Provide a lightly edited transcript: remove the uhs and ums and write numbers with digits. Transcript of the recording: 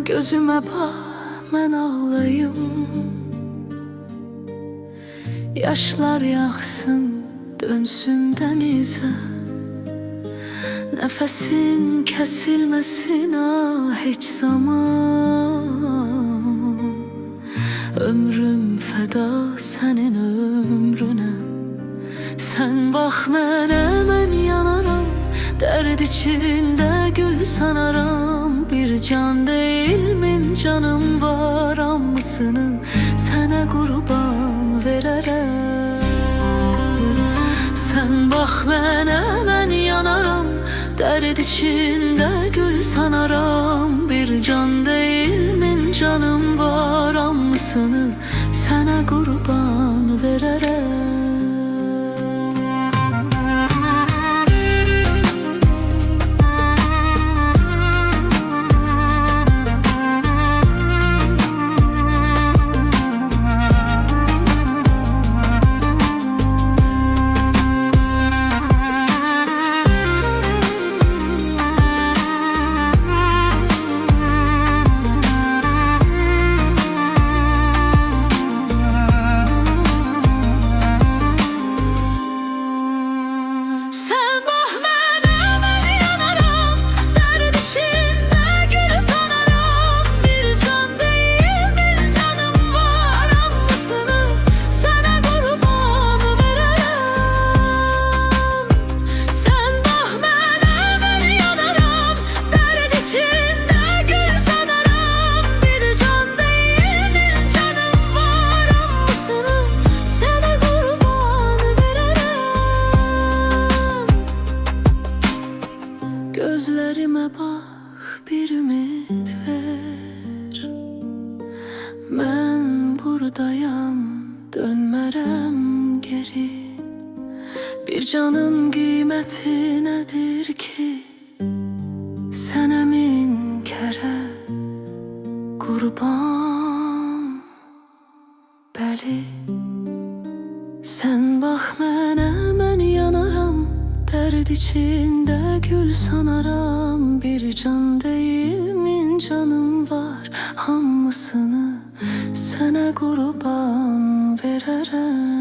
Gözüme bax, mən ağlayım. Yaşlar yaxsın, dönsün dənizə. Nəfəsin kəsilməsin heç zaman. Ömrüm fəda sənin ömrünə. Sən bax mənə, mən yanaram. Dərd içində gül sanaram. Bir can değil min canım var, hamısını sənə qurban verərəm. Sən bax mənə, mən yanaram. Dərd içində gül sanaram. Bir can değil min canım var, hamısını sənə qurban verərəm. Gözlerime bak, bir ümit ver. Ben buradayam, dönmerem geri. Bir canın kıymeti nedir ki? Sənə min kərə qurban. Bəli, sən bax mənə, mən yanaram. Dərd içində gül sanaram. Bir can değil min canım var, hamısını sənə qurban verərəm.